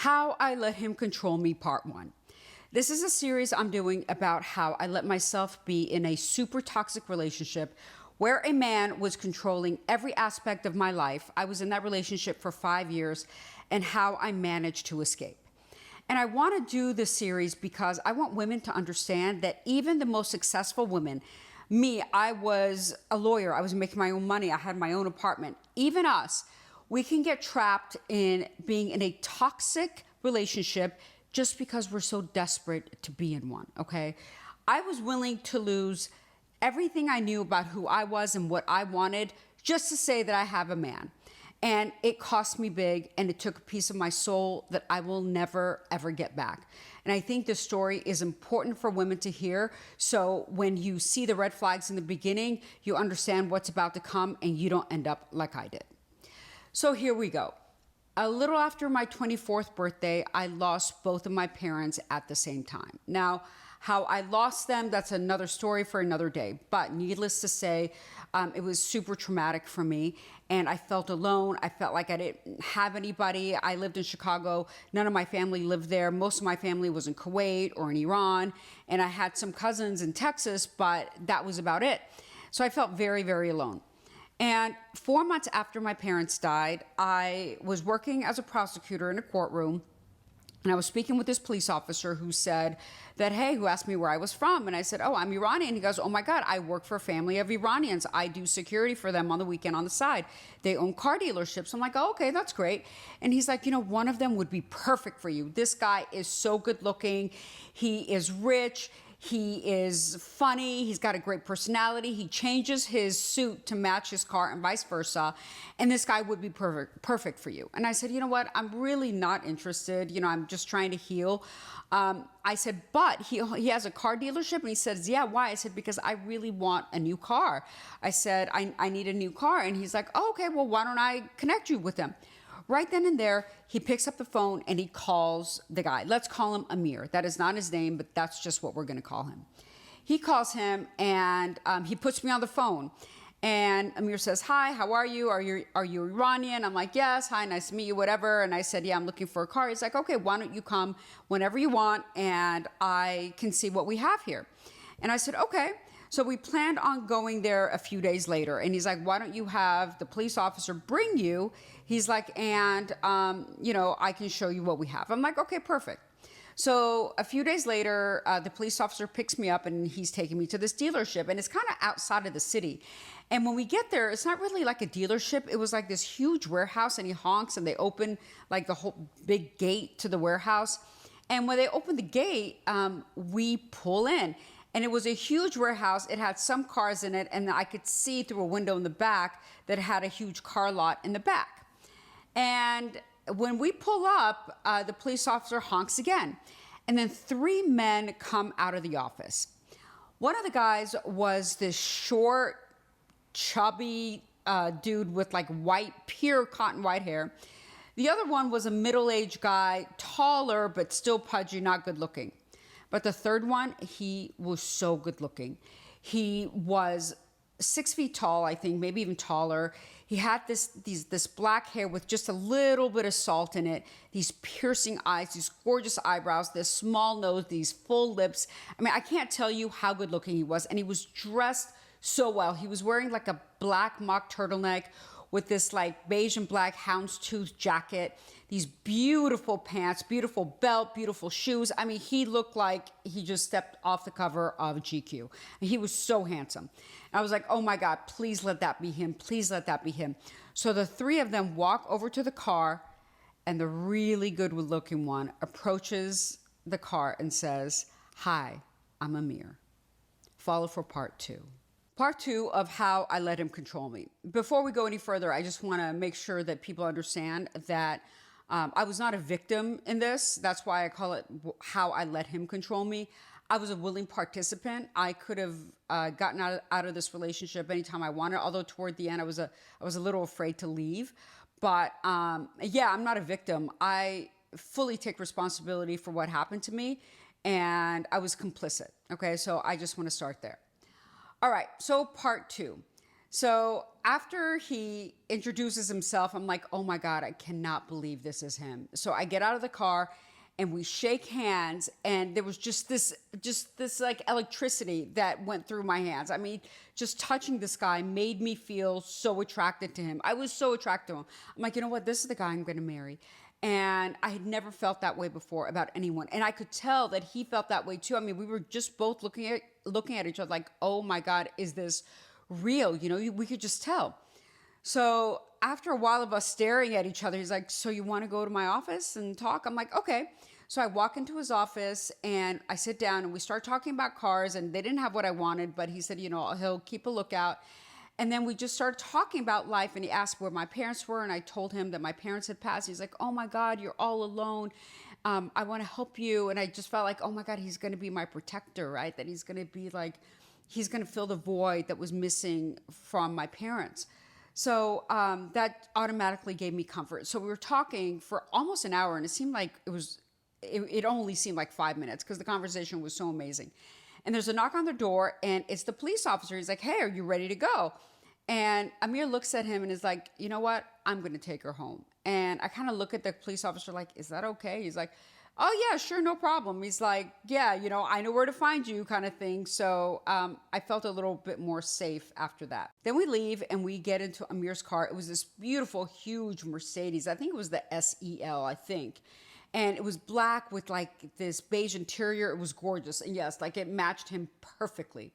How I Let Him Control Me, Part 1. This is a series I'm doing about how I let myself be in a super toxic relationship where a man was controlling every aspect of my life. I was in that relationship for 5 years, and how I managed to escape. And I want to do this series because I want women to understand that even the most successful women, me, I was a lawyer, I was making my own money, I had my own apartment, even us, we can get trapped in being in a toxic relationship just because we're so desperate to be in one, okay? I was willing to lose everything I knew about who I was and what I wanted just to say that I have a man. And it cost me big, and it took a piece of my soul that I will never, ever get back. And I think this story is important for women to hear. So when you see the red flags in the beginning, you understand what's about to come and you don't end up like I did. So here we go. A little after my 24th birthday, I lost both of my parents at the same time. Now, how I lost them, that's another story for another day. But needless to say, it was super traumatic for me. And I felt alone. I felt like I didn't have anybody. I lived in Chicago. None of my family lived there. Most of my family was in Kuwait or in Iran. And I had some cousins in Texas, but that was about it. So I felt very, very alone. And 4 months after my parents died, I was working as a prosecutor in a courtroom, and I was speaking with this police officer who said that, hey, who asked me where I was from. And I said, oh, I'm Iranian. He goes, oh my God, I work for a family of Iranians. I do security for them on the weekend on the side. They own car dealerships. I'm like, oh, okay, that's great. And he's like, you know, one of them would be perfect for you. This guy is so good looking. He is rich. He is funny. He's got a great personality. He changes his suit to match his car and vice versa. And this guy would be perfect for you. And I said, you know what? I'm really not interested. You know, I'm just trying to heal. I said, but he has a car dealership. And he says, yeah, why? I said, because I really want a new car. I said, I need a new car. And he's like, oh, okay, well, why don't I connect you with him? Right then and there, he picks up the phone and he calls the guy. Let's call him Amir. That is not his name, but that's just what we're going to call him. He calls him and he puts me on the phone. And Amir says, hi, how are you? Are you Iranian? I'm like, yes, hi, nice to meet you, whatever. And I said, yeah, I'm looking for a car. He's like, okay, why don't you come whenever you want and I can see what we have here. And I said, okay. So we planned on going there a few days later. And he's like, why don't you have the police officer bring you? He's like, and, you know, I can show you what we have. I'm like, okay, perfect. So a few days later, the police officer picks me up and he's taking me to this dealership. And it's kind of outside of the city. And when we get there, it's not really like a dealership. It was like this huge warehouse, and he honks and they open like the whole big gate to the warehouse. And when they open the gate, we pull in. And it was a huge warehouse. It had some cars in it, and I could see through a window in the back that had a huge car lot in the back. And when we pull up, the police officer honks again. And then 3 men come out of the office. One of the guys was this short, chubby dude with like white, pure cotton white hair. The other one was a middle-aged guy, taller, but still pudgy, not good looking. But the third one, he was so good looking. He was 6 feet tall, I think, maybe even taller. He had this black hair with just a little bit of salt in it, these piercing eyes, these gorgeous eyebrows, this small nose, these full lips. I mean, I can't tell you how good looking he was. And he was dressed so well. He was wearing like a black mock turtleneck with this like beige and black houndstooth jacket, these beautiful pants, beautiful belt, beautiful shoes. I mean, he looked like he just stepped off the cover of GQ. And he was so handsome. And I was like, oh my God, please let that be him. Please let that be him. So the 3 of them walk over to the car, and the really good looking one approaches the car and says, hi, I'm Amir. Follow for part 2. Part 2 of how I let him control me. Before we go any further, I just want to make sure that people understand that I was not a victim in this. That's why I call it how I let him control me. I was a willing participant. I could have gotten out of this relationship anytime I wanted, although toward the end I was a little afraid to leave. But yeah, I'm not a victim. I fully take responsibility for what happened to me, and I was complicit. Okay, so I just want to start there. All right, so part 2. So after he introduces himself, I'm like, oh my God, I cannot believe this is him. So I get out of the car and we shake hands, and there was just this like electricity that went through my hands. I mean, just touching this guy made me feel so attracted to him. I was so attracted to him. I'm like, you know what? This is the guy I'm going to marry. And I had never felt that way before about anyone. And I could tell that he felt that way too. I mean, we were just both looking at each other like, oh my God, is this real? You know, we could just tell. So after a while of us staring at each other, he's like, so you want to go to my office and talk? I'm like, okay. So I walk into his office and I sit down and we start talking about cars, and they didn't have what I wanted, but he said, you know, he'll keep a lookout. And then we just started talking about life, and he asked where my parents were, and I told him that my parents had passed. He's like, oh my God, you're all alone. I want to help you. And I just felt like, oh my God, he's going to be my protector, right? That he's going to be like, he's going to fill the void that was missing from my parents. So that automatically gave me comfort. So we were talking for almost an hour, and it seemed like it only seemed like 5 minutes because the conversation was so amazing. And there's a knock on the door, and it's the police officer. He's like, hey, are you ready to go? And Amir looks at him and is like, you know what? I'm going to take her home. And I kind of look at the police officer like, is that okay? He's like, oh, yeah, sure, no problem. He's like, yeah, you know, I know where to find you kind of thing. So I felt a little bit more safe after that. Then we leave and we get into Amir's car. It was this beautiful, huge Mercedes. I think it was the SEL, I think. And it was black with like this beige interior. It was gorgeous. And yes, like it matched him perfectly.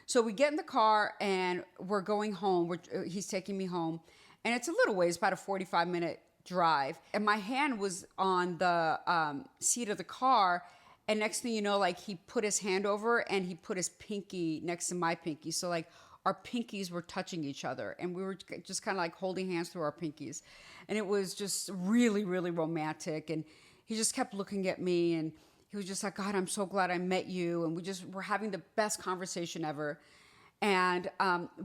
So we get in the car and we're going home. He's taking me home. And it's a little ways, about a 45-minute drive. And my hand was on the seat of the car. And next thing you know, like he put his hand over and he put his pinky next to my pinky. So like our pinkies were touching each other. And we were just kind of like holding hands through our pinkies. And it was just really, really romantic. And he just kept looking at me, and he was just like, God, I'm so glad I met you. And we just were having the best conversation ever. And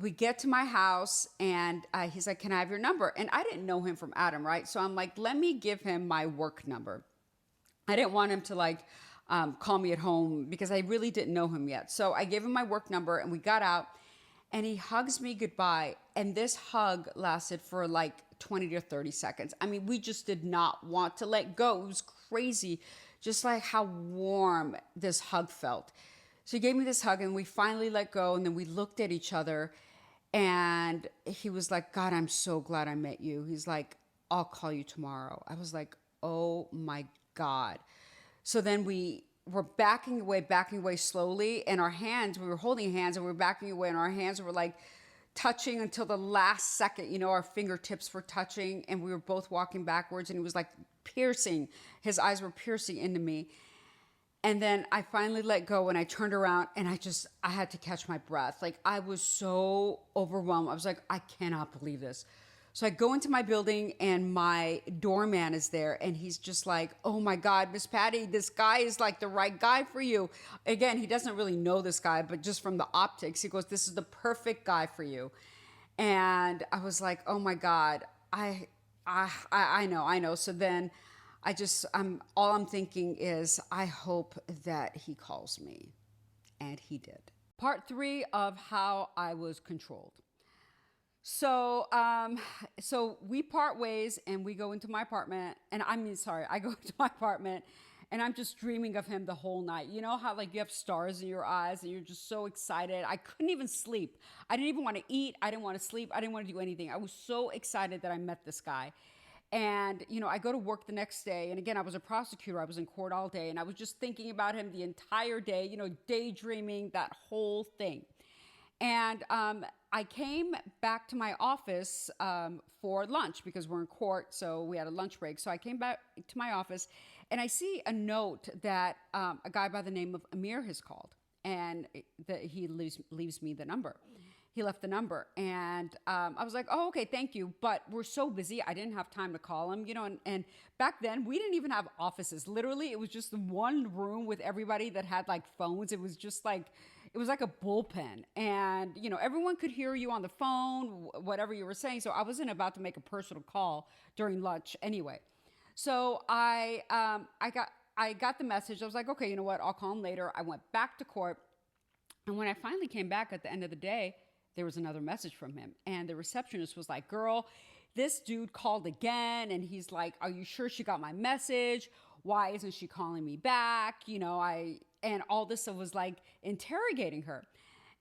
we get to my house, and he's like, can I have your number? And I didn't know him from Adam, right? So I'm like, let me give him my work number. I didn't want him to like call me at home because I really didn't know him yet. So I gave him my work number, and we got out, and he hugs me goodbye. And this hug lasted for like 20 to 30 seconds. I mean, we just did not want to let go. It was crazy, just like how warm this hug felt. So he gave me this hug, and we finally let go. And then we looked at each other, and he was like, God, I'm so glad I met you. He's like, I'll call you tomorrow. I was like, oh my God. So then we were backing away slowly. And our hands, we were holding hands, and we were backing away, and our hands were like touching until the last second. You know, our fingertips were touching, and we were both walking backwards, and he was like piercing. His eyes were piercing into me. And then I finally let go, and I turned around, and I had to catch my breath. Like I was so overwhelmed. I was like, I cannot believe this. So I go into my building, and my doorman is there, and he's just like, oh my God, Miss Pattie, this guy is like the right guy for you. Again, he doesn't really know this guy, but just from the optics, he goes, this is the perfect guy for you. And I was like, oh my God, I know. So then all I'm thinking is, I hope that he calls me. And he did. Part 3 of how I was controlled. So we part ways, and we go into my apartment, and I go into my apartment, and I'm just dreaming of him the whole night. You know how like you have stars in your eyes and you're just so excited. I couldn't even sleep. I didn't even want to eat. I didn't want to sleep. I didn't want to do anything. I was so excited that I met this guy. And, you know, I go to work the next day, and again, I was a prosecutor. I was in court all day, and I was just thinking about him the entire day, you know, daydreaming, that whole thing. And I came back to my office for lunch because we're in court, so we had a lunch break. So I came back to my office, and I see a note that a guy by the name of Amir has called, and he leaves me the number. He left the number, and I was like, oh, okay, thank you. But we're so busy, I didn't have time to call him, you know, and back then we didn't even have offices. Literally, it was just one room with everybody that had like phones. It was like a bullpen, and, you know, everyone could hear you on the phone, whatever you were saying. So I wasn't about to make a personal call during lunch anyway. So I got the message. I was like, okay, you know what? I'll call him later. I went back to court. And when I finally came back at the end of the day, there was another message from him. And the receptionist was like, girl, this dude called again. And he's like, are you sure she got my message? Why isn't she calling me back? And all this stuff was like interrogating her.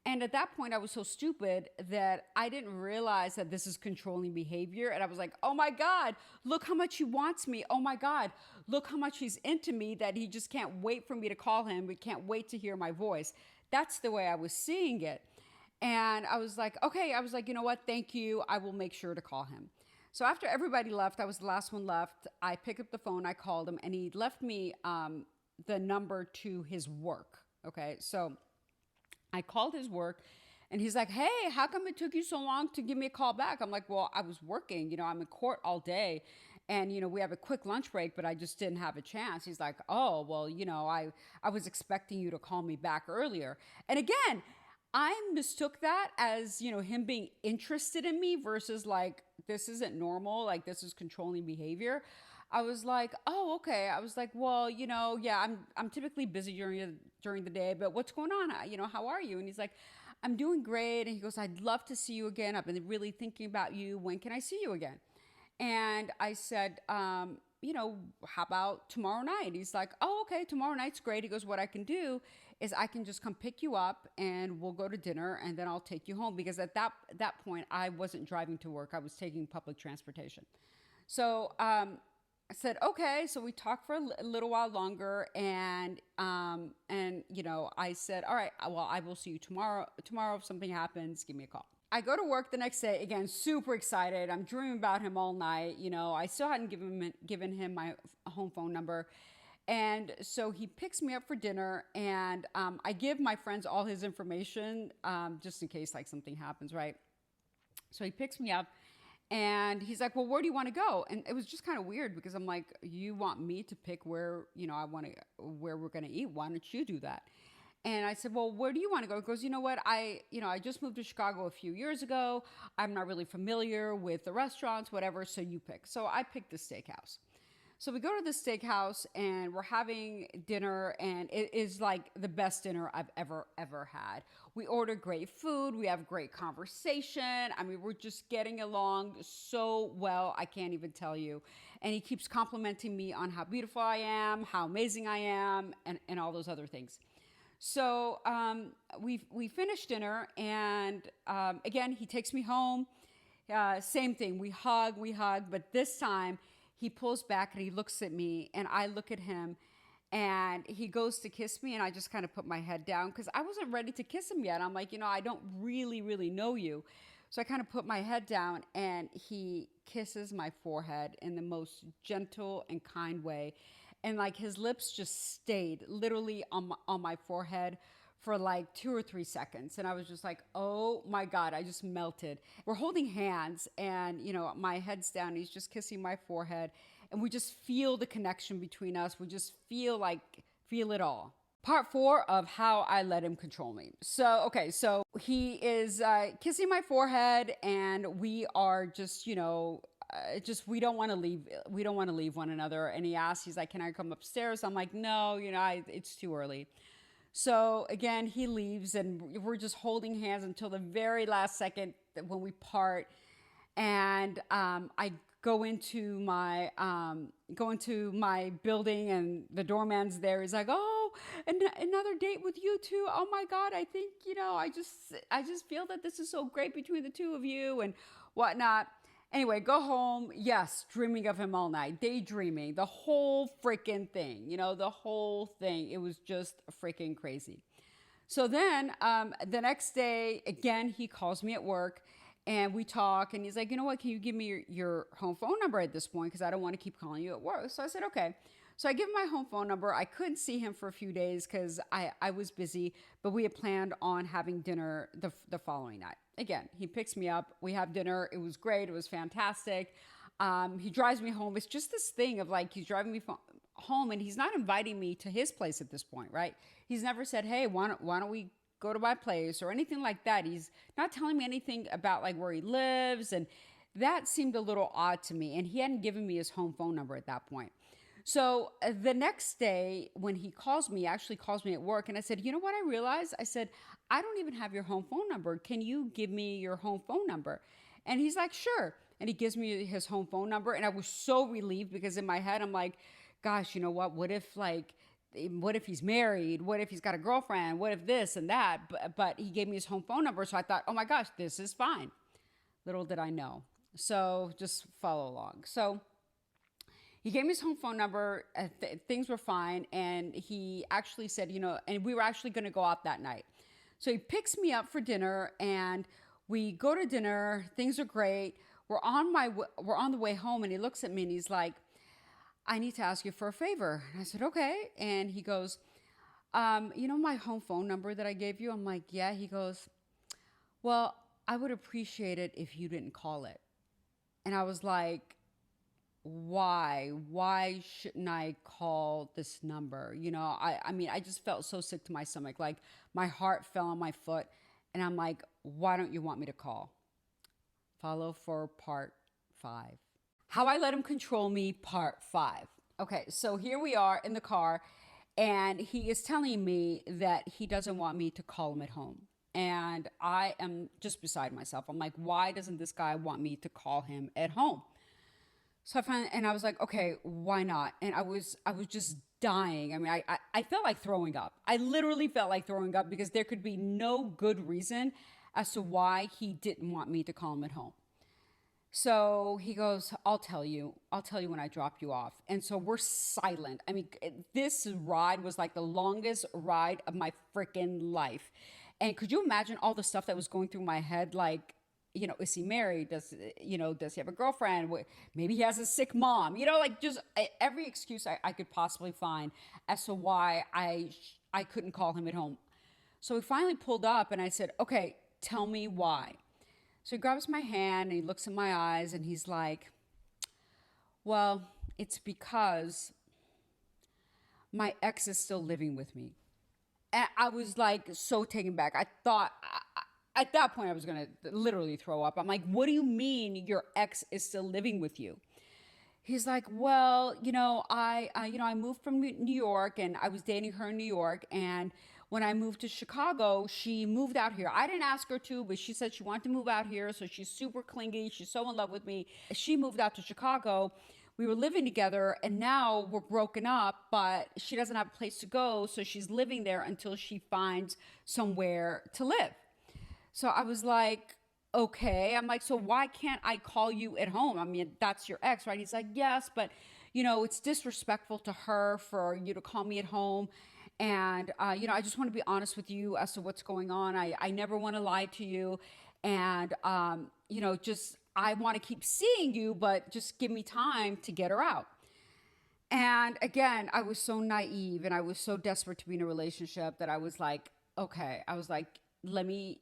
And at that point, I was so stupid that I didn't realize that this is controlling behavior. And I was like, oh my God, look how much he wants me. Oh my God, look how much he's into me that he just can't wait for me to call him. We can't wait to hear my voice. That's the way I was seeing it. And I was like, okay, you know what? Thank you. I will make sure to call him. So after everybody left, I was the last one left. I picked up the phone, I called him, and he left me the number to his work. Okay, so I called his work and he's like, hey, how come it took you so long to give me a call back? I'm like, well, I was working, I'm in court all day and, we have a quick lunch break, but I just didn't have a chance. He's like, oh, well, I was expecting you to call me back earlier. And again, I mistook that as, him being interested in me versus like, this isn't normal. Like this is controlling behavior. I was like, oh, okay. I was like, well, yeah, I'm typically busy during the day, but what's going on? How are you? And he's like, I'm doing great. And he goes, I'd love to see you again. I've been really thinking about you. When can I see you again? And I said, how about tomorrow night? He's like, oh, okay, tomorrow night's great. He goes, what I can do is I can just come pick you up and we'll go to dinner and then I'll take you home. Because at that point, I wasn't driving to work. I was taking public transportation. So I said, okay. So we talked for a little while longer and I said, all right, well, I will see you tomorrow. Tomorrow, if something happens, give me a call. I go to work the next day, again, super excited. I'm dreaming about him all night. I still hadn't given him my home phone number. And so he picks me up for dinner and I give my friends all his information just in case like something happens, right? So he picks me up and he's like, well, where do you want to go? And it was just kind of weird because I'm like, you want me to pick where, where we're going to eat. Why don't you do that? And I said, well, where do you want to go? He goes, you know what? I just moved to Chicago a few years ago. I'm not really familiar with the restaurants, whatever. So you pick. So I picked the steakhouse. So we go to the steakhouse and we're having dinner and it is like the best dinner I've ever had. We order great food. We have great conversation. I mean, we're just getting along so well. I can't even tell you. And he keeps complimenting me on how beautiful I am, how amazing I am, and all those other things. So we finished dinner and again, he takes me home. Same thing. We hug, but this time he pulls back and he looks at me and I look at him and he goes to kiss me and I just kind of put my head down because I wasn't ready to kiss him yet. I'm like, I don't really know you. So I kind of put my head down and he kisses my forehead in the most gentle and kind way. And like his lips just stayed literally on my forehead for like 2 or 3 seconds. And I was just like, oh my God, I just melted. We're holding hands and, my head's down. He's just kissing my forehead. And we just feel the connection between us. We just feel it all. Part 4 of how I let him control me. So he is kissing my forehead and we are just, we don't want to leave. We don't want to leave one another. And he's like, can I come upstairs? I'm like, no, it's too early. So again, he leaves and we're just holding hands until the very last second when we part. And I go into my building and the doorman's there. He's like, oh, another date with you two. Oh my God, I think, I just feel that this is so great between the two of you and whatnot. Anyway, go home. Yes, dreaming of him all night, daydreaming, the whole freaking thing, the whole thing. It was just freaking crazy. So then the next day, again, he calls me at work and we talk and he's like, you know what, can you give me your home phone number at this point? Because I don't want to keep calling you at work. So I said, okay. So I give him my home phone number. I couldn't see him for a few days because I was busy, but we had planned on having dinner the following night. Again, he picks me up. We have dinner. It was great. It was fantastic. He drives me home. It's just this thing of like, he's driving me home and he's not inviting me to his place at this point, right? He's never said, hey, why don't we go to my place or anything like that. He's not telling me anything about like where he lives. And that seemed a little odd to me. And he hadn't given me his home phone number at that point. So the next day when he calls me, he actually calls me at work, and I said, you know what I realized? I said, I don't even have your home phone number. Can you give me your home phone number? And he's like, sure. And he gives me his home phone number. And I was so relieved because in my head, I'm like, gosh, you know what? What if he's married? What if he's got a girlfriend? What if this and that? But he gave me his home phone number. So I thought, oh my gosh, this is fine. Little did I know. So just follow along. So he gave me his home phone number. Things were fine. And he actually said, and we were actually going to go out that night. So he picks me up for dinner and we go to dinner. Things are great. We're on the way home and he looks at me and he's like, I need to ask you for a favor. And I said, okay. And he goes, my home phone number that I gave you? I'm like, yeah. He goes, well, I would appreciate it if you didn't call it. And I was like, why? Why shouldn't I call this number? I just felt so sick to my stomach. Like my heart fell on my foot. And I'm like, why don't you want me to call? Follow for part 5. How I let him control me, part 5. Okay, so here we are in the car, and he is telling me that he doesn't want me to call him at home. And I am just beside myself. I'm like, why doesn't this guy want me to call him at home? So I was like, okay, why not? And I was just dying. I mean, I felt like throwing up. I literally felt like throwing up because there could be no good reason as to why he didn't want me to call him at home. So he goes, I'll tell you when I drop you off. And so we're silent. I mean, this ride was like the longest ride of my freaking life. And could you imagine all the stuff that was going through my head? Like, is he married? Does he have a girlfriend? Maybe he has a sick mom, like just every excuse I could possibly find as to why I couldn't call him at home. So he finally pulled up and I said, okay, tell me why. So he grabs my hand and he looks in my eyes and he's like, well, it's because my ex is still living with me. And I was like so taken back. I thought at that point I was going to literally throw up. I'm like, what do you mean your ex is still living with you? He's like, well, I moved from New York and I was dating her in New York. And when I moved to Chicago, she moved out here. I didn't ask her to, but she said she wanted to move out here. So she's super clingy. She's so in love with me. She moved out to Chicago. We were living together and now we're broken up, but she doesn't have a place to go. So she's living there until she finds somewhere to live. So I was like, okay. I'm like, so why can't I call you at home? I mean, that's your ex, right? He's like, yes, but it's disrespectful to her for you to call me at home. And, I just want to be honest with you as to what's going on. I never want to lie to you. And, I want to keep seeing you, but just give me time to get her out. And again, I was so naive and I was so desperate to be in a relationship that I was like, okay, let me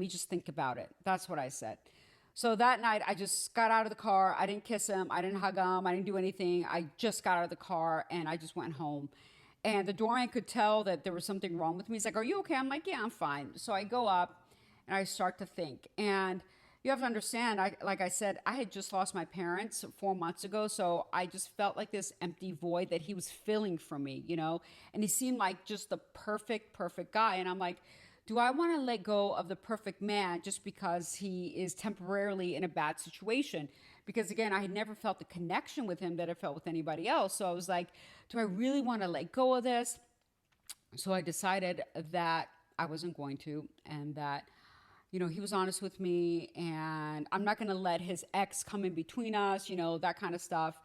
just think about it. That's what I said. So that night I just got out of the car. I didn't kiss him. I didn't hug him. I didn't do anything. I just got out of the car and I just went home. And the doorman could tell that there was something wrong with me. He's like, are you okay? I'm like, yeah, I'm fine. So I go up and I start to think. And you have to understand, like I said, I had just lost my parents 4 months ago. So I just felt like this empty void that he was filling for me, and he seemed like just the perfect guy. And I'm like, do I want to let go of the perfect man just because he is temporarily in a bad situation? Because again, I had never felt the connection with him that I felt with anybody else. So I was like, do I really want to let go of this? So I decided that I wasn't going to, and that, he was honest with me and I'm not going to let his ex come in between us, that kind of stuff.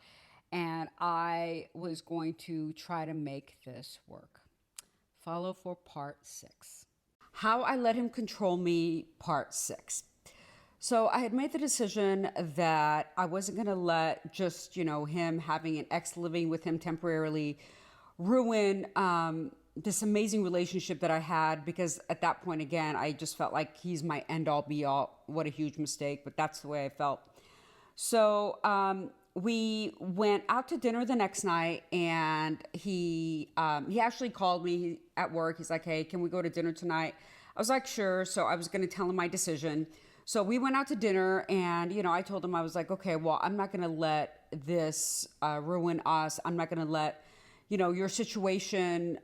And I was going to try to make this work. Follow for part 6. How I let him control me, part 6. So I had made the decision that I wasn't going to let just, him having an ex living with him temporarily ruin this amazing relationship that I had, because at that point, again, I just felt like he's my end all be all. What a huge mistake, but that's the way I felt. So we went out to dinner the next night, and he actually called me at work. He's like, hey, can we go to dinner tonight? I was like, sure. So I was going to tell him my decision. So we went out to dinner, and, I told him, I was like, okay, well, I'm not going to let this ruin us. I'm not going to let, your situation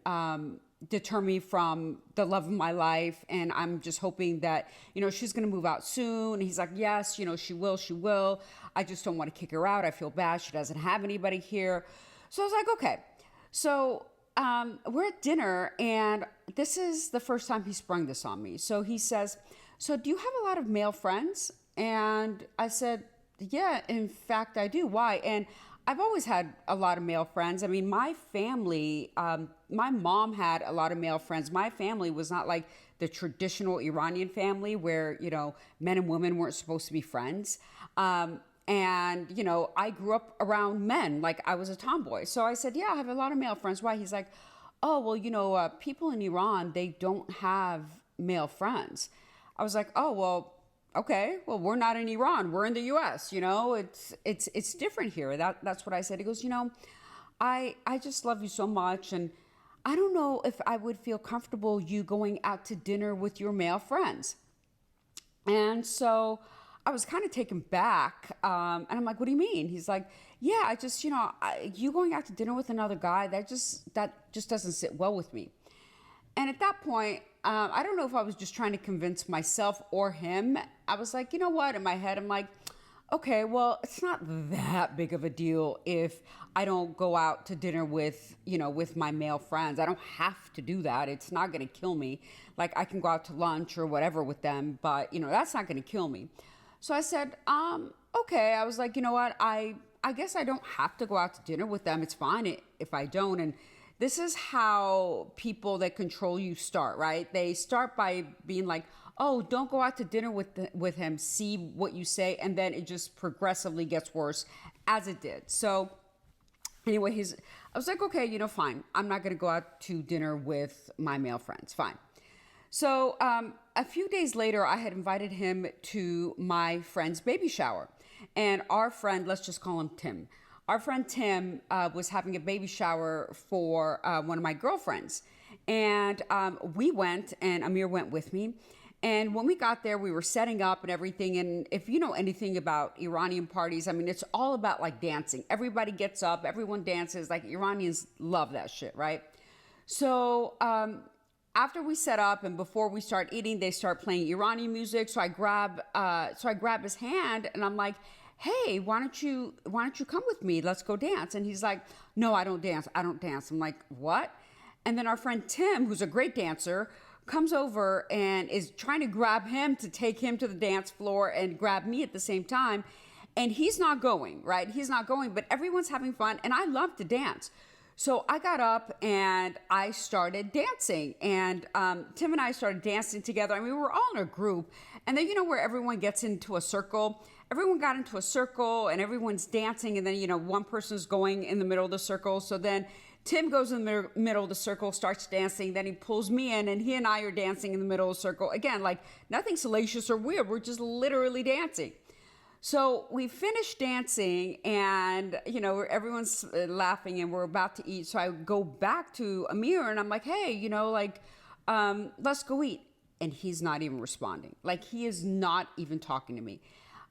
deter me from the love of my life. And I'm just hoping that, she's going to move out soon. And he's like, yes, she will. She will. I just don't want to kick her out. I feel bad. She doesn't have anybody here. So I was like, okay. So we're at dinner, and this is the first time he sprung this on me. So he says, so do you have a lot of male friends? And I said, yeah, in fact, I do. Why? And I've always had a lot of male friends. I mean, my family, my mom had a lot of male friends. My family was not like the traditional Iranian family where, men and women weren't supposed to be friends. And, I grew up around men, like I was a tomboy. So I said, yeah, I have a lot of male friends. Why? He's like, oh, well, people in Iran, they don't have male friends. I was like, oh, well, okay, well, we're not in Iran. We're in the U.S., it's different here. That's what I said. He goes, I just love you so much. And I don't know if I would feel comfortable you going out to dinner with your male friends. And so I was kind of taken back. And I'm like, what do you mean? He's like, yeah, I just, you going out to dinner with another guy, that just doesn't sit well with me. And at that point, I don't know if I was just trying to convince myself or him. I was like, you know what? In my head, I'm like, okay, well, it's not that big of a deal if I don't go out to dinner with, with my male friends. I don't have to do that. It's not going to kill me. Like, I can go out to lunch or whatever with them, but, that's not going to kill me. So I said, okay. I was like, you know what? I guess I don't have to go out to dinner with them. It's fine if I don't. And this is how people that control you start, right? They start by being like, oh, don't go out to dinner with him. See what you say. And then it just progressively gets worse, as it did. So anyway, I was like, okay, fine. I'm not going to go out to dinner with my male friends. Fine. So a few days later, I had invited him to my friend's baby shower. And our friend, let's just call him Tim. Our friend Tim was having a baby shower for one of my girlfriends. And we went, and Amir went with me. And when we got there, we were setting up and everything. And if you know anything about Iranian parties, I mean, it's all about like dancing. Everybody gets up, everyone dances. Like, Iranians love that shit, right? So after we set up and before we start eating, they start playing Iranian music. So I grab his hand, and I'm like, hey, why don't you come with me? Let's go dance. And he's like, no, I don't dance. I'm like, what? And then our friend Tim, who's a great dancer, comes over and is trying to grab him to take him to the dance floor and grab me at the same time. And he's not going, right? He's not going, but everyone's having fun. And I love to dance. So I got up and I started dancing, and Tim and I started dancing together. I mean, we were all in a group, and then, where everyone gets into a circle. Everyone got into a circle and everyone's dancing, and then, one person's going in the middle of the circle. So then Tim goes in the middle of the circle, starts dancing, then he pulls me in, and he and I are dancing in the middle of the circle. Again, like nothing salacious or weird. We're just literally dancing. So we finished dancing, and, everyone's laughing, and we're about to eat. So I go back to Amir, and I'm like, hey, let's go eat. And he's not even responding. Like, he is not even talking to me.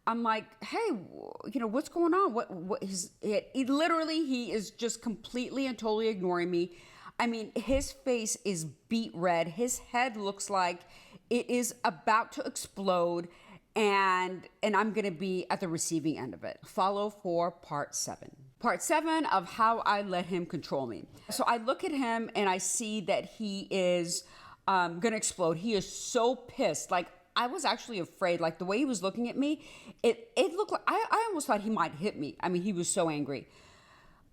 I'm like, hey, what's going on? What is it? He is just completely and totally ignoring me. I mean, his face is beet red. His head looks like it is about to explode. And I'm going to be at the receiving end of it. Follow for part 7. Part 7 of how I let him control me. So I look at him and I see that he is going to explode. He is so pissed. Like, I was actually afraid. Like, the way he was looking at me, it looked like, I almost thought he might hit me. I mean, he was so angry.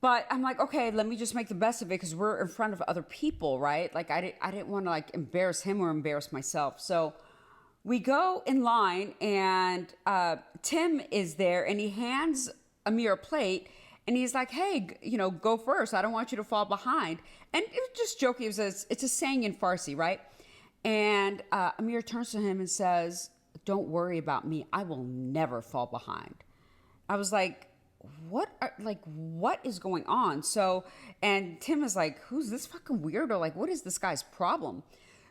But I'm like, okay, let me just make the best of it because we're in front of other people, right? Like, I didn't want to, like, embarrass him or embarrass myself. So we go in line, and Tim is there, and he hands Amir a plate, and he's like, hey, go first. I don't want you to fall behind. And it was just joking. It's a saying in Farsi, right? And Amir turns to him and says, don't worry about me. I will never fall behind. I was like, what is going on? So, and Tim is like, who's this fucking weirdo? Like, what is this guy's problem?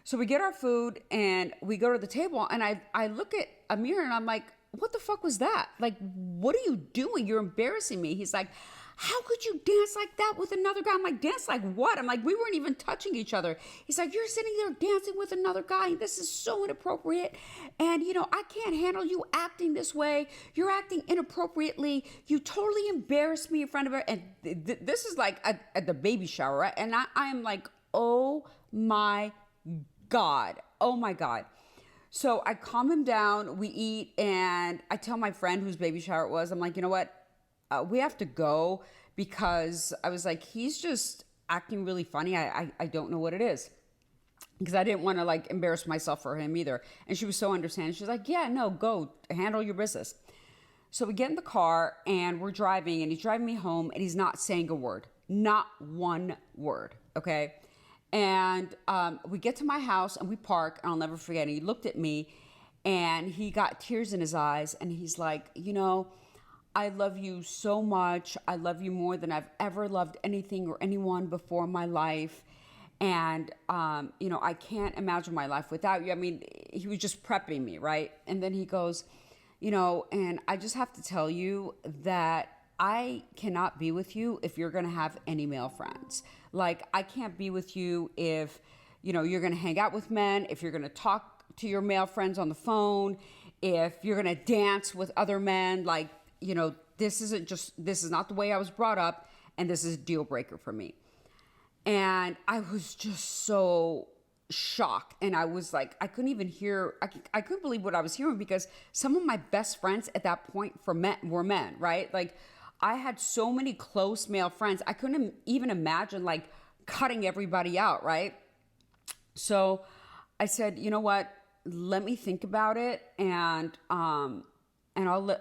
So we get our food and we go to the table, and I look at Amir and I'm like, what the fuck was that? Like, what are you doing? You're embarrassing me. He's like, how could you dance like that with another guy? I'm like, dance like what? I'm like, we weren't even touching each other. He's like, you're sitting there dancing with another guy, and this is so inappropriate. And, I can't handle you acting this way. You're acting inappropriately. You totally embarrassed me in front of her. And this is like at the baby shower, right? And I am like, oh my God. Oh my God. So I calm him down, we eat, and I tell my friend whose baby shower it was, I'm like, you know what? We have to go, because I was like, he's just acting really funny. I don't know what it is, because I didn't want to like embarrass myself for him either. And she was so understanding. She's like, yeah, no, go handle your business. So we get in the car and we're driving, and he's driving me home, and he's not saying a word, not one word. Okay. And we get to my house and we park, and I'll never forget. And he looked at me and he got tears in his eyes, and he's like, I love you so much. I love you more than I've ever loved anything or anyone before in my life. And, I can't imagine my life without you. I mean, he was just prepping me, right? And then he goes, and I just have to tell you that I cannot be with you if you're going to have any male friends. Like, I can't be with you if, you're going to hang out with men, if you're going to talk to your male friends on the phone, if you're going to dance with other men. Like, this is not the way I was brought up, and this is a deal breaker for me. And I was just so shocked. And I was like, I couldn't even hear, I couldn't believe what I was hearing, because some of my best friends at that point were men, right? Like, I had so many close male friends. I couldn't even imagine like cutting everybody out, right? So I said, you know what? Let me think about it, and I'll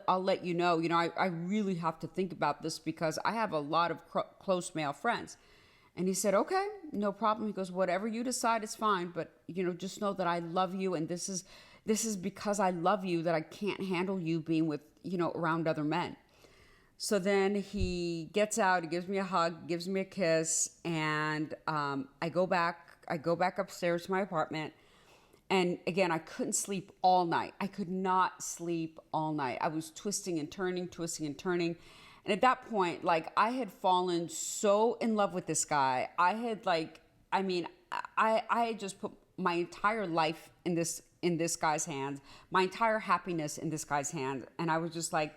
let you know. I really have to think about this, because I have a lot of close male friends. And he said, okay, no problem. He goes, whatever you decide is fine, but just know that I love you, and this is because I love you that I can't handle you being with around other men. So then he gets out, he gives me a hug, gives me a kiss, and I go back upstairs to my apartment. And again, I couldn't sleep all night. I could not sleep all night. I was twisting and turning. And at that point, like, I had fallen so in love with this guy. I had just put my entire life in this guy's hands, my entire happiness in this guy's hands. And I was just like,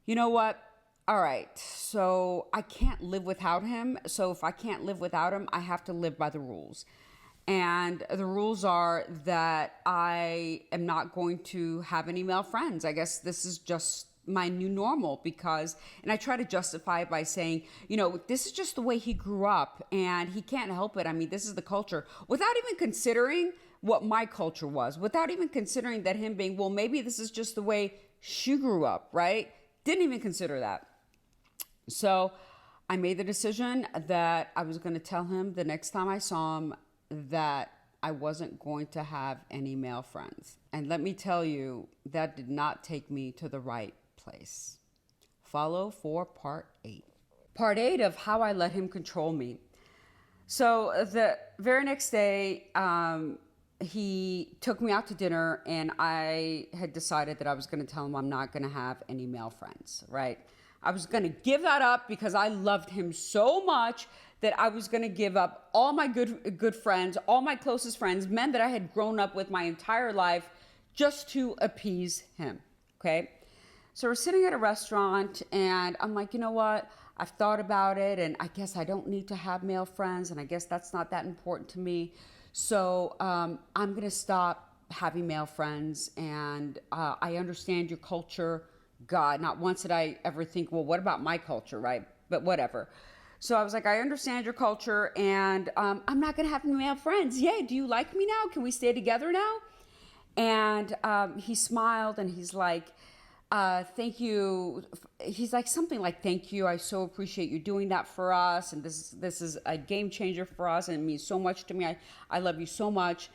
you know what? All right, so I can't live without him. So if I can't live without him, I have to live by the rules. And the rules are that I am not going to have any male friends. I guess this is just my new normal, and I try to justify it by saying, this is just the way he grew up and he can't help it. I mean, this is the culture, without even considering what my culture was, without even considering that him being, well, maybe this is just the way she grew up, right? Didn't even consider that. So I made the decision that I was going to tell him the next time I saw him that I wasn't going to have any male friends. And let me tell you, that did not take me to the right place. Follow for part 8. Part 8 of how I let him control me. So the very next day, he took me out to dinner, and I had decided that I was going to tell him I'm not going to have any male friends, right? I was going to give that up because I loved him so much that I was going to give up all my good friends, all my closest friends, men that I had grown up with my entire life, just to appease him, okay? So we're sitting at a restaurant, and I'm like, you know what? I've thought about it, and I guess I don't need to have male friends, and I guess that's not that important to me. So I'm going to stop having male friends, and I understand your culture. God, not once did I ever think, well, what about my culture, right? But whatever. So I was like, I understand your culture, and I'm not going to have male friends. Yay, do you like me now? Can we stay together now? And he smiled, and he's like, thank you. He's like something like, thank you. I so appreciate you doing that for us. And this is a game changer for us, and it means so much to me. I love you so much.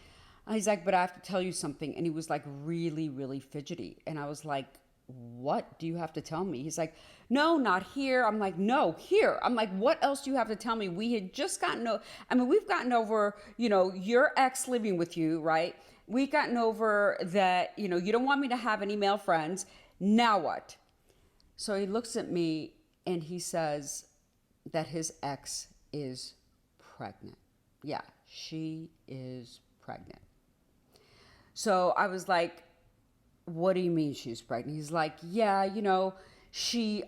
He's like, but I have to tell you something. And he was like really, really fidgety. And I was like, what do you have to tell me? He's like, no, not here. I'm like, no, here. I'm like, what else do you have to tell me? We had just we've gotten over, your ex living with you, right? We've gotten over that, you don't want me to have any male friends. Now what? So he looks at me and he says that his ex is pregnant. Yeah, she is pregnant. So I was like, what do you mean she's pregnant? He's like, yeah, she,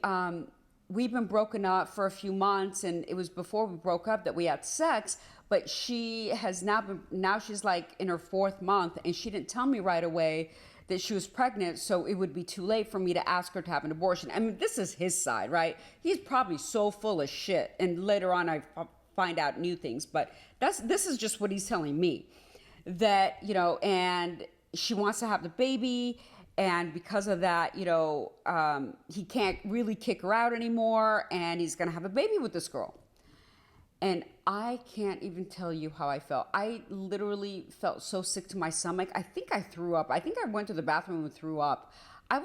we've been broken up for a few months, and it was before we broke up that we had sex, but she has now she's like in her 4th month, and she didn't tell me right away that she was pregnant, so it would be too late for me to ask her to have an abortion. I mean, this is his side, right? He's probably so full of shit, and later on I find out new things, but this is just what he's telling me. That, and she wants to have the baby, and because of that, he can't really kick her out anymore, and he's gonna have a baby with this girl. And I can't even tell you how I felt. I literally felt so sick to my stomach. I think I threw up. I think I went to the bathroom and threw up. I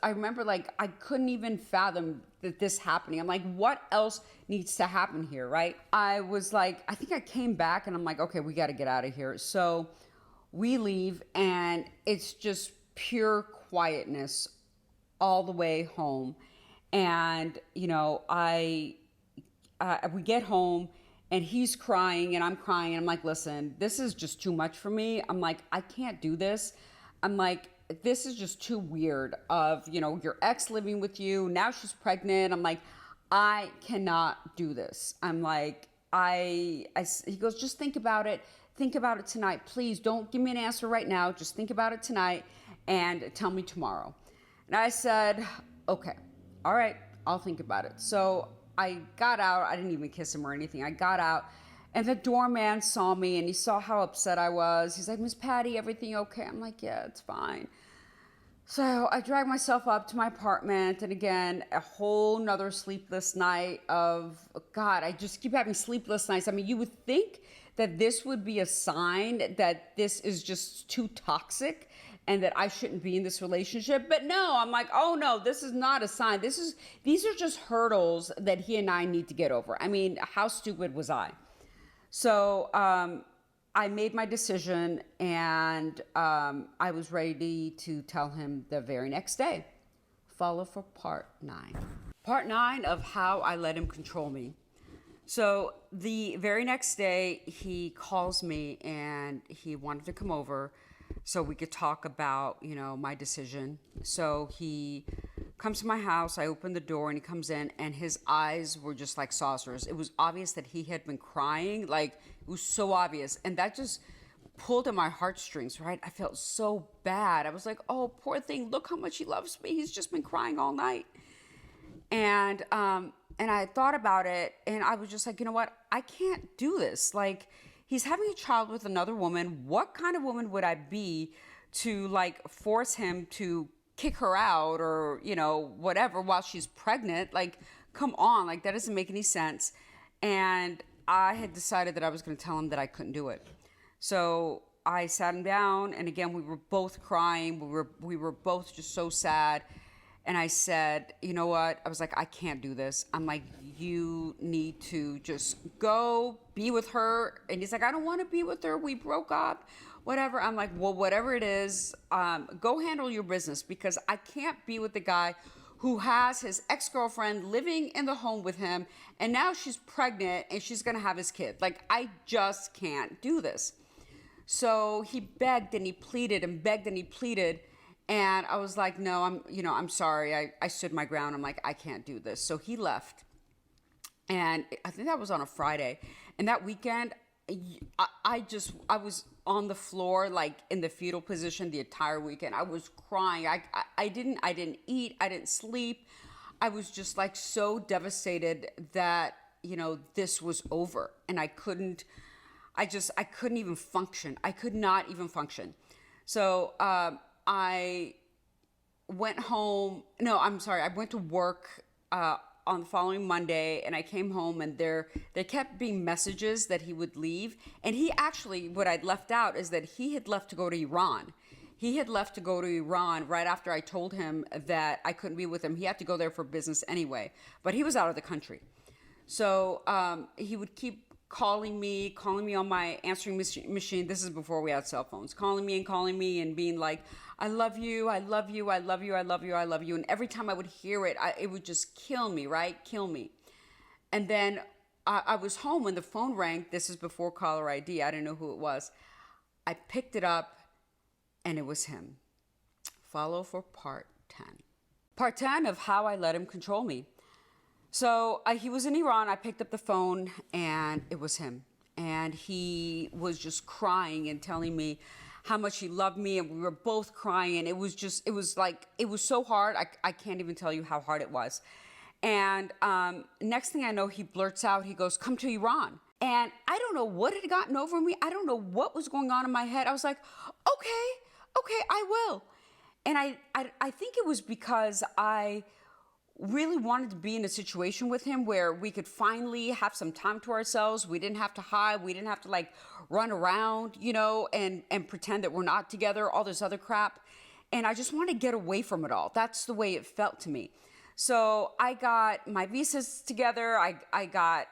remember I couldn't even fathom that this happening. I'm like, what else needs to happen here, right? I was like, I think I came back and I'm like, okay, we got to get out of here. So we leave and it's just pure quietness all the way home. And, we get home and he's crying and I'm crying. And I'm like, listen, this is just too much for me. I'm like, I can't do this. I'm like, this is just too weird of, your ex living with you. Now she's pregnant. I'm like, I cannot do this. I'm like, he goes, just think about it. Think about it tonight. Please don't give me an answer right now. Just think about it tonight and tell me tomorrow. And I said, okay, all right, I'll think about it. So I got out. I didn't even kiss him or anything. I got out and the doorman saw me and he saw how upset I was. He's like, Miss Pattie, everything okay? I'm like, yeah, it's fine. So I dragged myself up to my apartment, and again, a whole nother sleepless night of, God, I just keep having sleepless nights. I mean, you would think that this would be a sign that this is just too toxic and that I shouldn't be in this relationship. But no, I'm like, oh no, this is not a sign. These are just hurdles that he and I need to get over. I mean, how stupid was I? So, I made my decision and I was ready to tell him the very next day. Follow for part 9. Part 9 of how I let him control me. So the very next day, he calls me and he wanted to come over so we could talk about, my decision. So he comes to my house, I open the door and he comes in and his eyes were just like saucers. It was obvious that he had been crying, like it was so obvious. And that just pulled at my heartstrings, right? I felt so bad. I was like, oh, poor thing, look how much he loves me. He's just been crying all night. And I thought about it and I was just like, you know what? I can't do this. Like, he's having a child with another woman. What kind of woman would I be to force him to kick her out or, whatever while she's pregnant? Like, come on, that doesn't make any sense. And I had decided that I was going to tell him that I couldn't do it. So I sat him down and again, we were both crying. We were both just so sad. And I said, you know what? I was like, I can't do this. I'm like, you need to just go be with her. And he's like, I don't want to be with her. We broke up, whatever. I'm like, well, whatever it is, go handle your business because I can't be with the guy who has his ex-girlfriend living in the home with him. And now she's pregnant and she's going to have his kid. Like, I just can't do this. So he begged and he pleaded and begged and he pleaded. And I was like, no, I'm sorry. I stood my ground. I'm like, I can't do this. So he left. And I think that was on a Friday. And that weekend, I was on the floor, in the fetal position the entire weekend. I was crying. I didn't eat. I didn't sleep. I was just so devastated that, this was over. And I couldn't even function. I could not even function. So, I went home. No, I'm sorry. I went to work on the following Monday, and I came home, and there kept being messages that he would leave. And he actually, what I'd left out is that he had left to go to Iran. He had left to go to Iran right after I told him that I couldn't be with him. He had to go there for business anyway, but he was out of the country. So he would keep calling me on my answering machine. This is before we had cell phones. Calling me and being like, I love you, I love you, I love you, I love you, I love you. And every time I would hear it, it would just kill me, right? Kill me. And then I was home when the phone rang. This is before caller ID. I didn't know who it was. I picked it up and it was him. Follow for part 10. Part 10 of how I let him control me. So he was in Iran. I picked up the phone and it was him. And he was just crying and telling me how much he loved me. And we were both crying. And it was so hard. I can't even tell you how hard it was. And next thing I know, he blurts out, he goes, come to Iran. And I don't know what had gotten over me. I don't know what was going on in my head. I was like, okay, I will. And I think it was because I really wanted to be in a situation with him where we could finally have some time to ourselves. We didn't have to hide. We didn't have to like run around, and pretend that we're not together, all this other crap. And I just wanted to get away from it all. That's the way it felt to me. So I got my visas together. I got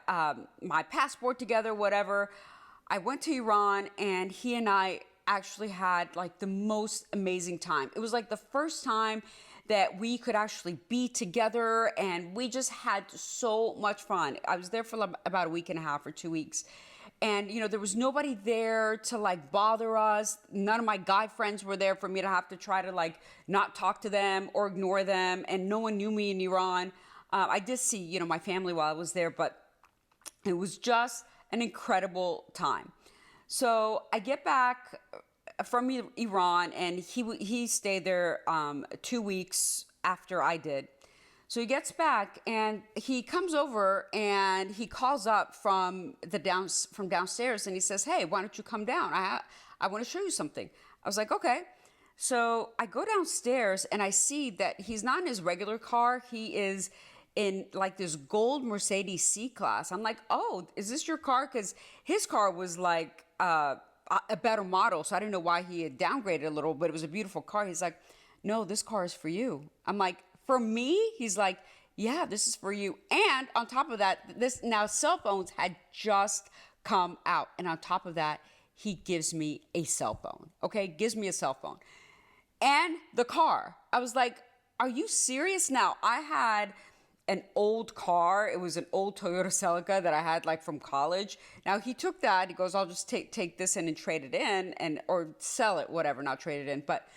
my passport together, whatever. I went to Iran and he and I actually had like the most amazing time. It was like the first time that we could actually be together and we just had so much fun. I was there for about a week and a half or 2 weeks. And, there was nobody there to like bother us. None of my guy friends were there for me to have to try to like not talk to them or ignore them. And no one knew me in Iran. I did see, my family while I was there, but it was just an incredible time. So I get back from Iran and he stayed there 2 weeks after I did. So he gets back and he comes over and he calls up from downstairs and he says, hey, why don't you come down? I want to show you something. I was like, okay. So I go downstairs and I see that he's not in his regular car. He is in like this gold Mercedes C-Class. I'm like, oh, is this your car? Because his car was like a better model. So I didn't know why he had downgraded a little, but it was a beautiful car. He's like, no, this car is for you. I'm like, for me? He's like, yeah, this is for you. And on top of that, now cell phones had just come out. And on top of that, he gives me a cell phone. Okay, gives me a cell phone. And the car. I was like, are you serious? Now, I had an old car. It was an old Toyota Celica that I had like from college. Now he took that. He goes, I'll just take this in and trade it in or sell it, whatever, not trade it in. But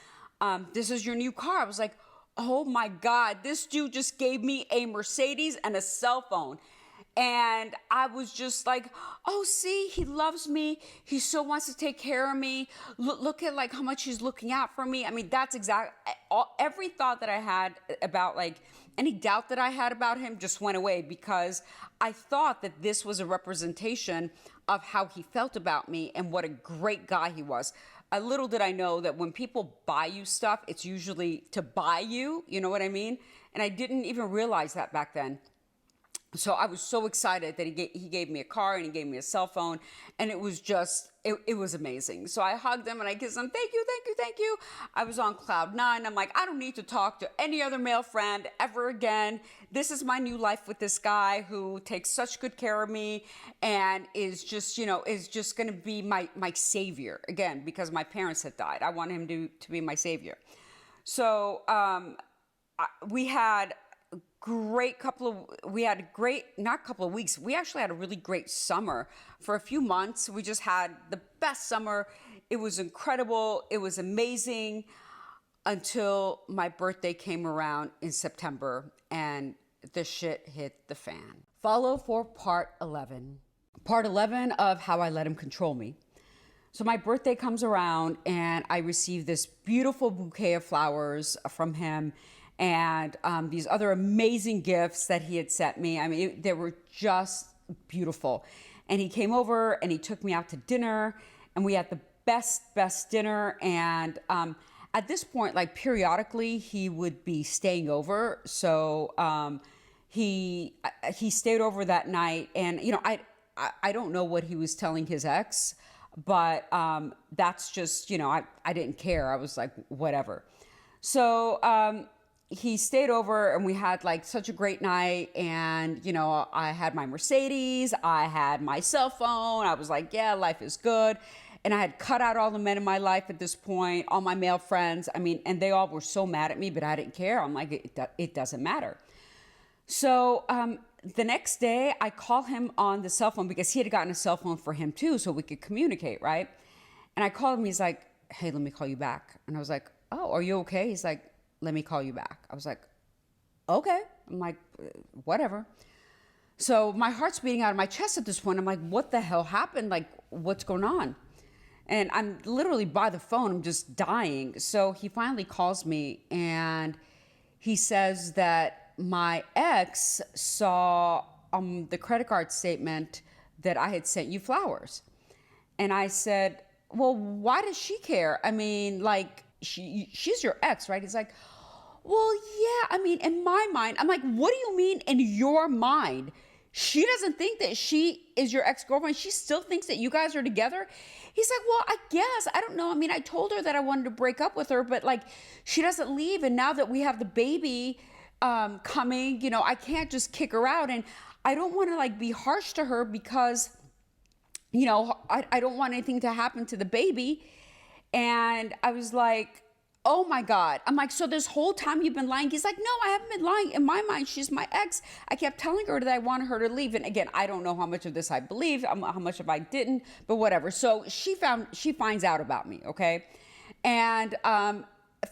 this is your new car. I was like, oh my God, this dude just gave me a Mercedes and a cell phone. And I was just like, oh, see, he loves me. He so wants to take care of me. Look at like how much he's looking out for me. I mean, that's every thought that I had about like any doubt that I had about him just went away because I thought that this was a representation of how he felt about me and what a great guy he was. Little did I know that when people buy you stuff, it's usually to buy you, you know what I mean? And I didn't even realize that back then. So I was so excited that he gave me a car and he gave me a cell phone. And it was just, it was amazing. So I hugged him and I kissed him. Thank you, thank you, thank you. I was on cloud 9. I'm like, I don't need to talk to any other male friend ever again. This is my new life with this guy who takes such good care of me and is just, is just going to be my savior. Again, because my parents had died. I want him to be my savior. So we had not couple of weeks. We actually had a really great summer. For a few months, we just had the best summer. It was incredible. It was amazing until my birthday came around in September and the shit hit the fan. Follow for part 11. Part 11 of how I let him control me. So my birthday comes around and I receive this beautiful bouquet of flowers from him and these other amazing gifts that he had sent me. I mean, they were just beautiful. And he came over and he took me out to dinner and we had the best dinner. And at this point, like periodically, he would be staying over. So he stayed over that night. And, I don't know what he was telling his ex. But that's just, I didn't care. I was like, whatever. So he stayed over and we had like such a great night. And, I had my Mercedes, I had my cell phone. I was like, yeah, life is good. And I had cut out all the men in my life at this point, all my male friends. I mean, and they all were so mad at me, but I didn't care. I'm like, it doesn't matter. So the next day I call him on the cell phone because he had gotten a cell phone for him too, so we could communicate, right? And I called him, he's like, hey, let me call you back. And I was like, oh, are you okay? He's like, let me call you back. I was like, okay. I'm like, whatever. So my heart's beating out of my chest at this point. I'm like, what the hell happened? Like, what's going on? And I'm literally by the phone. I'm just dying. So he finally calls me and he says that my ex saw the credit card statement that I had sent you flowers. And I said, well, why does she care? I mean, like, she's your ex, right? He's like, well, yeah, I mean, in my mind. I'm like, what do you mean in your mind? She doesn't think that she is your ex-girlfriend. She still thinks that you guys are together. He's like, well, I guess, I don't know. I mean, I told her that I wanted to break up with her, but like, she doesn't leave. And now that we have the baby coming, I can't just kick her out. And I don't want to like be harsh to her because, I don't want anything to happen to the baby. And I was like, oh my God. I'm like, so this whole time you've been lying? He's like, no, I haven't been lying. In my mind, she's my ex. I kept telling her that I wanted her to leave. And again, I don't know how much of this I believed, how much of I didn't, but whatever. So she finds out about me, okay? And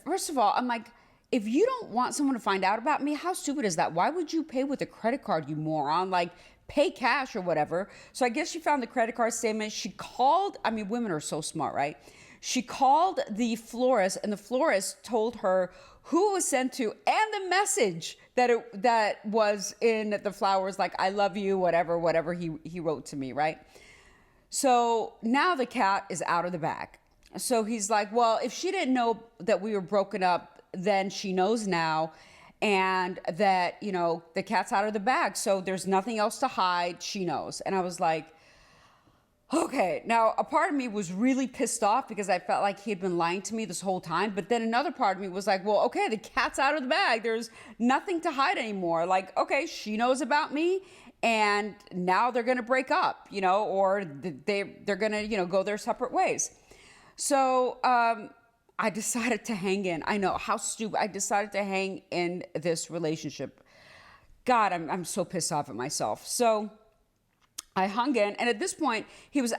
first of all, I'm like, if you don't want someone to find out about me, how stupid is that? Why would you pay with a credit card, you moron? Like, pay cash or whatever. So I guess she found the credit card statement. She called, I mean, women are so smart, right? She called the florist, and the florist told her who it was sent to and the message that was in the flowers, like, I love you, whatever he wrote to me, right? So now the cat is out of the bag. So he's like, well, if she didn't know that we were broken up, then she knows now, and that, the cat's out of the bag. So there's nothing else to hide. She knows. And I was like, okay. Now, a part of me was really pissed off because I felt like he had been lying to me this whole time. But then another part of me was like, well, okay, the cat's out of the bag. There's nothing to hide anymore. Like, okay, she knows about me, and now they're going to break up, or they're going to, go their separate ways. So, I decided to hang in. I know, how stupid. I decided to hang in this relationship. God, I'm so pissed off at myself. So I hung in, and at this point,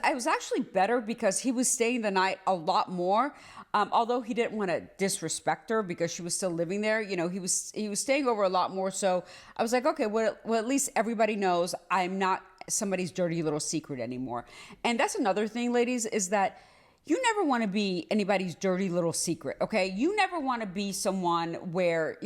I was actually better because he was staying the night a lot more. Although he didn't want to disrespect her because she was still living there, he was staying over a lot more. So I was like, okay, well, at least everybody knows I'm not somebody's dirty little secret anymore. And that's another thing, ladies, is that you never want to be anybody's dirty little secret, okay? You never want to be someone where,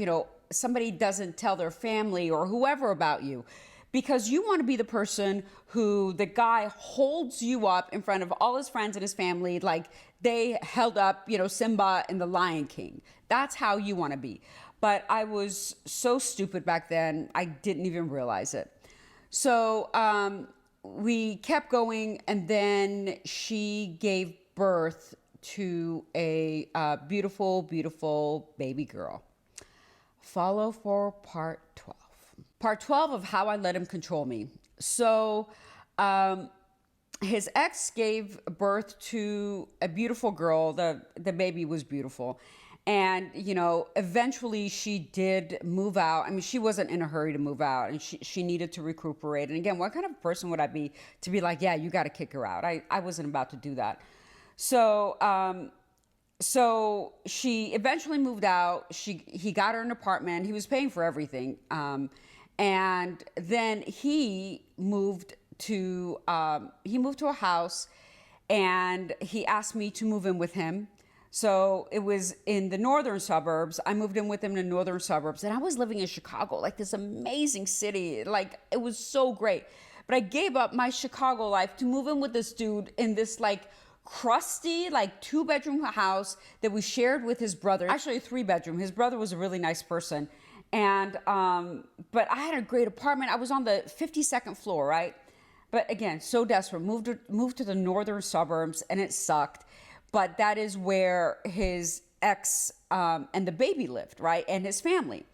somebody doesn't tell their family or whoever about you, because you want to be the person who the guy holds you up in front of all his friends and his family like they held up, Simba in The Lion King. That's how you want to be. But I was so stupid back then, I didn't even realize it. So we kept going, and then she gave birth to a beautiful, beautiful baby girl. Follow for part 12. Part 12 of how I let him control me. So his ex gave birth to a beautiful girl. The baby was beautiful. And, eventually she did move out. I mean, she wasn't in a hurry to move out, and she needed to recuperate. And again, what kind of person would I be to be like, yeah, you got to kick her out? I wasn't about to do that. So, so she eventually moved out. He got her an apartment. He was paying for everything. And then he moved to a house, and he asked me to move in with him. So it was in the northern suburbs. I moved in with him in the northern suburbs, and I was living in Chicago, like this amazing city. Like, it was so great. But I gave up my Chicago life to move in with this dude in this like crusty, like 2-bedroom house that we shared with his brother. Actually, a 3-bedroom. His brother was a really nice person. And, but I had a great apartment. I was on the 52nd floor, right? But again, so desperate. Moved to the northern suburbs, and it sucked. But that is where his ex and the baby lived, right? And his family.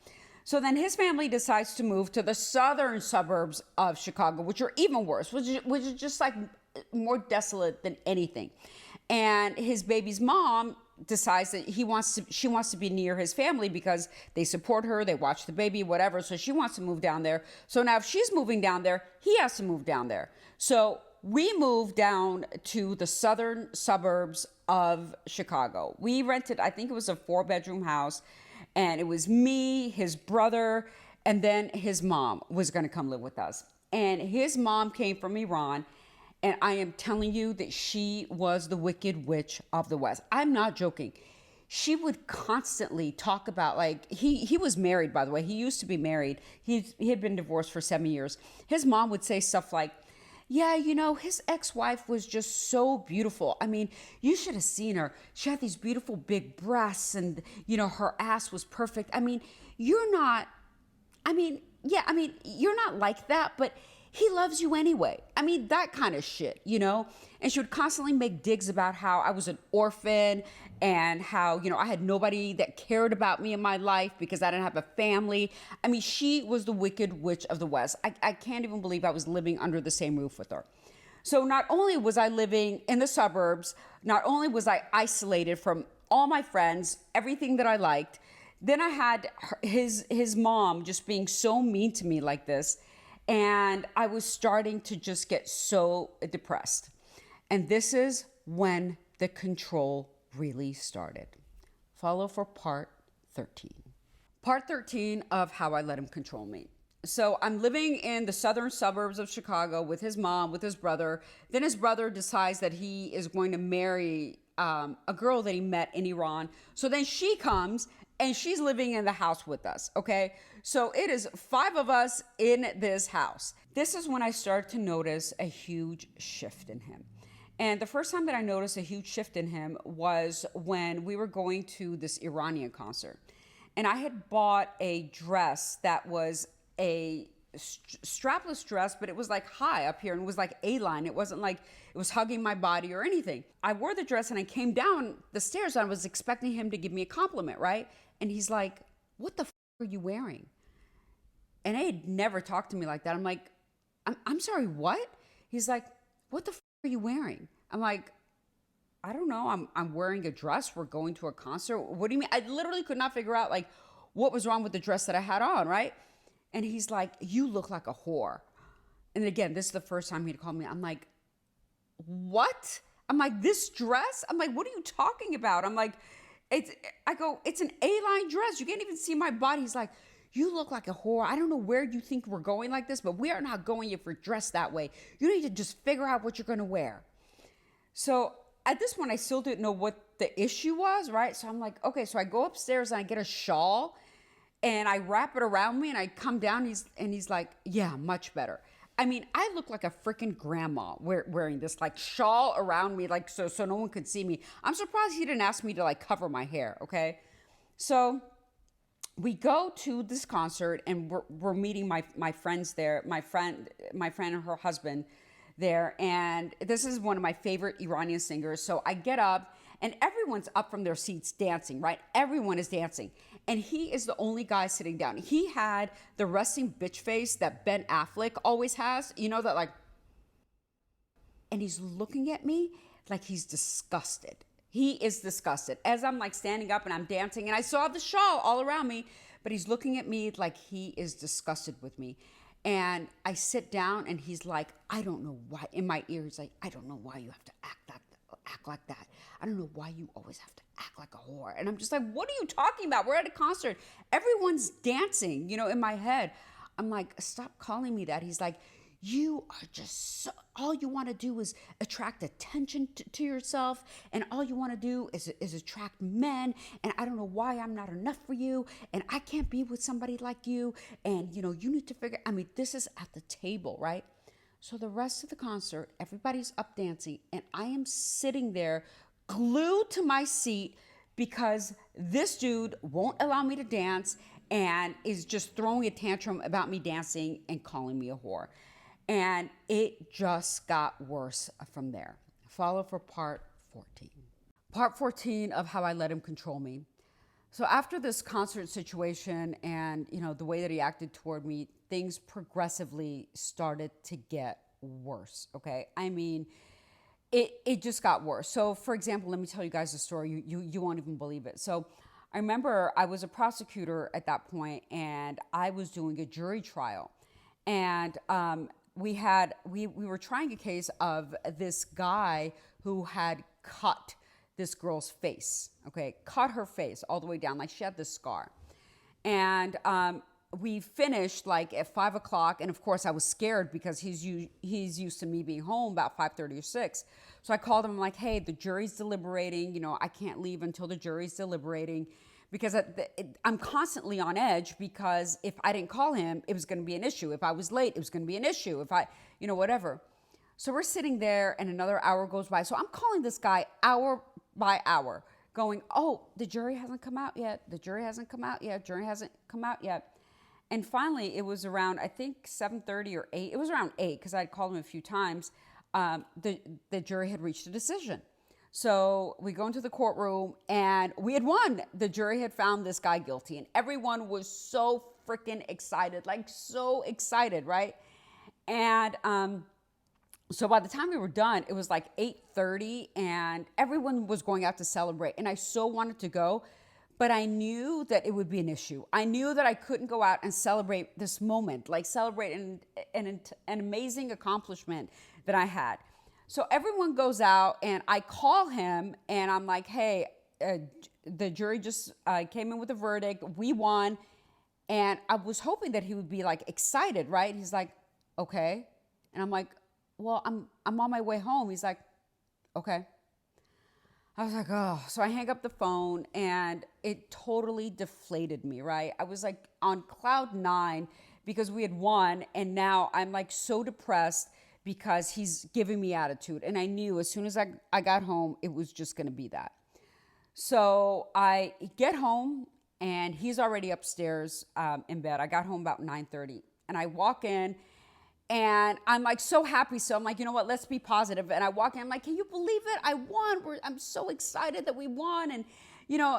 So then his family decides to move to the southern suburbs of Chicago, which are even worse, which is just like more desolate than anything. And his baby's mom decides that she wants to be near his family because they support her, they watch the baby, whatever. So she wants to move down there. So now if she's moving down there, he has to move down there. So we moved down to the southern suburbs of Chicago. We rented, I think it was a 4-bedroom house, and it was me, his brother, and then his mom was going to come live with us. And his mom came from Iran. And I am telling you that she was the wicked witch of the West. I'm not joking. She would constantly talk about, like, he was married, by the way. He used to be married. He had been divorced for 7 years. His mom would say stuff like, yeah, you know, his ex-wife was just so beautiful. I mean, you should have seen her. She had these beautiful big breasts and, you know, her ass was perfect. I mean, you're not like that, but he loves you anyway. I mean, that kind of shit, you know? And she would constantly make digs about how I was an orphan and how, you know, I had nobody that cared about me in my life because I didn't have a family. I mean, she was the wicked witch of the West. I can't even believe I was living under the same roof with her. So not only was I living in the suburbs, not only was I isolated from all my friends, everything that I liked, then I had his mom just being so mean to me like this. And I was starting to just get so depressed. And this is when the control really started. Follow for part 13. Part 13 of how I let him control me. So I'm living in the southern suburbs of Chicago with his mom, with his brother. Then his brother decides that he is going to marry a girl that he met in Iran. So then she comes and she's living in the house with us, okay? So it is 5 of us in this house. This is when I started to notice a huge shift in him. And the first time that I noticed a huge shift in him was when we were going to this Iranian concert. And I had bought a dress that was a strapless dress, but it was like high up here and it was like A-line. It wasn't like it was hugging my body or anything. I wore the dress and I came down the stairs and I was expecting him to give me a compliment, right? And he's like, what the are you wearing? And he had never talked to me like that. I'm like, I'm sorry, what? He's like, what the are you wearing? I'm like, I don't know. I'm wearing a dress. We're going to a concert. What do you mean? I literally could not figure out like what was wrong with the dress that I had on, right? And he's like, you look like a whore. And again, this is the first time he'd called me. I'm like, what? I'm like, this dress? I'm like, what are you talking about? I'm like, it's an A-line dress. You can't even see my body. He's like, you look like a whore. I don't know where you think we're going like this, but we are not going if we're dressed that way. You need to just figure out what you're going to wear. So at this point, I still didn't know what the issue was, right? So I'm like, okay, so I go upstairs and I get a shawl and I wrap it around me and I come down and he's like, yeah, much better. I mean, I look like a freaking grandma wearing this like shawl around me, like so no one could see me. I'm surprised he didn't ask me to like cover my hair, okay? So we go to this concert and we're meeting my friends there, my friend and her husband there, and this is one of my favorite Iranian singers. So I get up and everyone's up from their seats dancing, right? Everyone is dancing. And he is the only guy sitting down. He had the resting bitch face that Ben Affleck always has, you know, that like, and he's looking at me like he's disgusted. He is disgusted. As I'm like standing up and I'm dancing and I saw the shawl all around me, but he's looking at me like he is disgusted with me. And I sit down and he's like, I don't know why, in my ear, he's like, I don't know why you have to act like that. I don't know why you always have to act like a whore. And I'm just like, what are you talking about? We're at a concert. Everyone's dancing, you know, in my head. I'm like, stop calling me that. He's like, you are just so, all you want to do is attract attention to yourself. And all you want to do is attract men. And I don't know why I'm not enough for you. And I can't be with somebody like you. And, you know, you need to figure, I mean, this is at the table, right? So the rest of the concert, everybody's up dancing. And I am sitting there glued to my seat because this dude won't allow me to dance and is just throwing a tantrum about me dancing and calling me a whore. And it just got worse from there. Follow for part 14. Part 14 of how I let him control me. So after this concert situation and, the way that he acted toward me, things progressively started to get worse, okay? I mean, it just got worse. So for example, let me tell you guys a story. You won't even believe it. So I remember I was a prosecutor at that point and I was doing a jury trial. And we were trying a case of this guy who had cut this girl's face, okay, cut her face all the way down, like she had this scar. And we finished like at 5 o'clock. And of course I was scared because he's used to me being home about 5:30 or 6. So I called him, I'm like, hey, the jury's deliberating. I can't leave until the jury's deliberating, because I'm constantly on edge, because if I didn't call him, it was going to be an issue. If I was late, it was going to be an issue. If I, whatever. So we're sitting there and another hour goes by. So I'm calling this guy hour by hour going, oh, the jury hasn't come out yet. The jury hasn't come out yet. Jury hasn't come out yet. And finally, it was around, I think 7:30 or 8. It was around 8 because I'd called him a few times. The jury had reached a decision. So we go into the courtroom and we had won. The jury had found this guy guilty and everyone was so freaking excited, like so excited, right? And so by the time we were done, it was like 8:30 and everyone was going out to celebrate. And I so wanted to go, but I knew that it would be an issue. I knew that I couldn't go out and celebrate this moment, like celebrate an amazing accomplishment that I had. So everyone goes out and I call him and I'm like, hey, the jury just came in with a verdict. We won. And I was hoping that he would be like excited, right? He's like, okay. And I'm like, well, I'm on my way home. He's like, okay. I was like, oh. So I hang up the phone and it totally deflated me, right? I was like on cloud 9 because we had won. And now I'm like so depressed because he's giving me attitude. And I knew as soon as I got home, it was just going to be that. So I get home and he's already upstairs in bed. I got home about 9:30 and I walk in and I'm like so happy. So I'm like, you know what, let's be positive. And I walk in, I'm like, can you believe it? I won. I'm so excited that we won. And,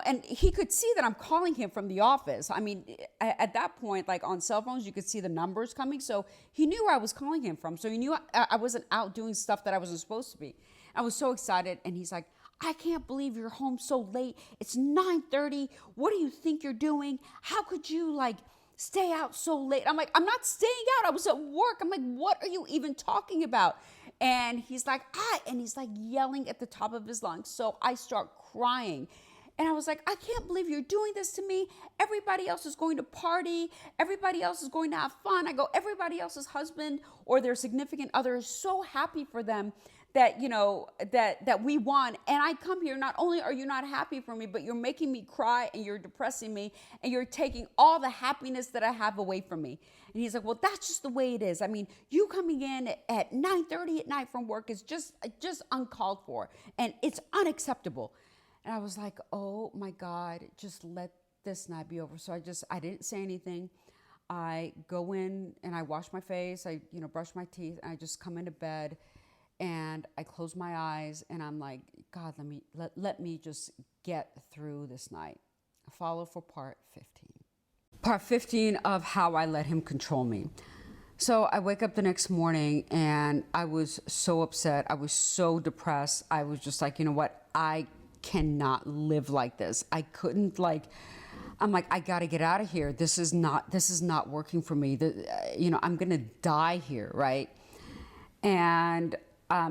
and he could see that I'm calling him from the office. I mean, at that point, like on cell phones, you could see the numbers coming. So he knew where I was calling him from. So he knew I wasn't out doing stuff that I wasn't supposed to be. I was so excited. And he's like, I can't believe you're home so late. It's 9:30. What do you think you're doing? How could you stay out so late? I'm like, I'm not staying out. I was at work. I'm like, what are you even talking about? And he's like, and he's like yelling at the top of his lungs. So I start crying. And I was like, I can't believe you're doing this to me. Everybody else is going to party. Everybody else is going to have fun. I go, everybody else's husband or their significant other is so happy for them that, that we won. And I come here, not only are you not happy for me, but you're making me cry and you're depressing me and you're taking all the happiness that I have away from me. And he's like, well, that's just the way it is. I mean, you coming in at 9:30 at night from work is just uncalled for and it's unacceptable. And I was like, oh my God, just let this night be over. So I didn't say anything. I go in and I wash my face. I, brush my teeth and I just come into bed and I close my eyes and I'm like, God, let me just get through this night. Follow for part 15. Part 15 of how I let him control me. So I wake up the next morning and I was so upset. I was so depressed. I was just like, you know what? I cannot live like this. I couldn't I'm like, I got to get out of here. This is not working for me. I'm going to die here. Right. And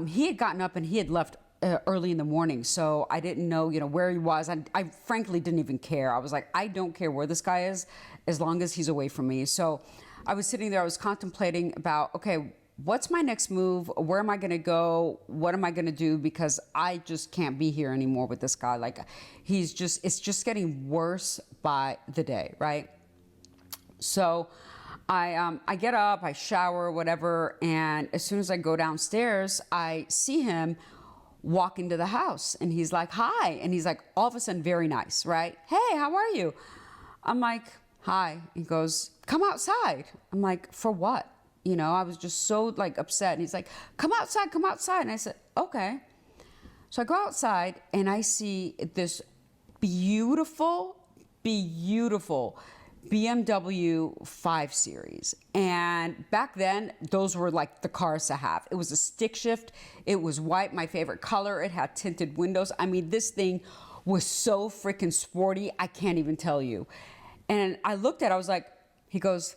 he had gotten up and he had left early in the morning. So I didn't know, where he was. I frankly didn't even care. I was like, I don't care where this guy is as long as he's away from me. So I was sitting there, I was contemplating about, okay, what's my next move? Where am I going to go? What am I going to do? Because I just can't be here anymore with this guy. It's just getting worse by the day, right? So I get up, I shower, whatever. And as soon as I go downstairs, I see him walk into the house and he's like, hi. And he's like, all of a sudden, very nice, right? Hey, how are you? I'm like, hi. He goes, come outside. I'm like, for what? You know, I was just so like upset. And he's like, come outside, come outside. And I said, okay. So I go outside and I see this beautiful, beautiful BMW 5 Series. And back then, those were like the cars to have. It was a stick shift. It was white, my favorite color. It had tinted windows. I mean, this thing was so freaking sporty, I can't even tell you. And I looked at it, I was like, he goes,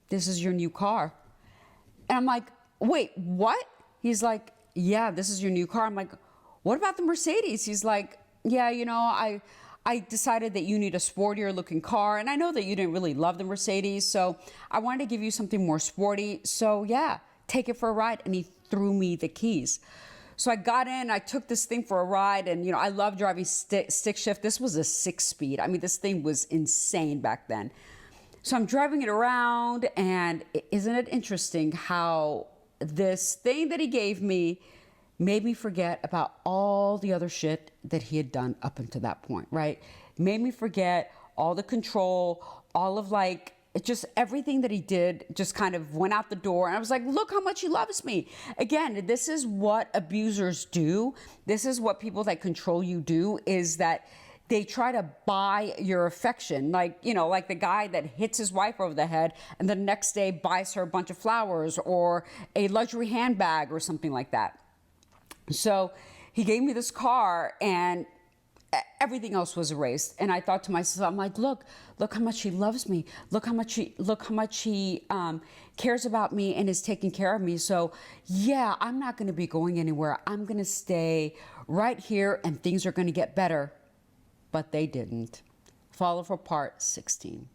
this is your new car. And I'm like, wait, what? He's like, yeah, this is your new car. I'm like, what about the Mercedes? He's like, yeah, you know, I decided that you need a sportier looking car. And I know that you didn't really love the Mercedes. So I wanted to give you something more sporty. So yeah, take it for a ride. And he threw me the keys. So I got in, I took this thing for a ride. And, you know, I love driving stick shift. This was a 6-speed. I mean, this thing was insane back then. So I'm driving it around. And isn't it interesting how this thing that he gave me made me forget about all the other shit that he had done up until that point, right? Made me forget all the control, all of like, just everything that he did just kind of went out the door. And I was like, look how much he loves me. Again, this is what abusers do. This is what people that control you do, is that they try to buy your affection. Like, you know, like the guy that hits his wife over the head and the next day buys her a bunch of flowers or a luxury handbag or something like that. So he gave me this car and everything else was erased. And I thought to myself, I'm like, look how much he loves me. Look how much he cares about me and is taking care of me. So yeah, I'm not going to be going anywhere. I'm going to stay right here and things are going to get better. But they didn't. Follow for part 16.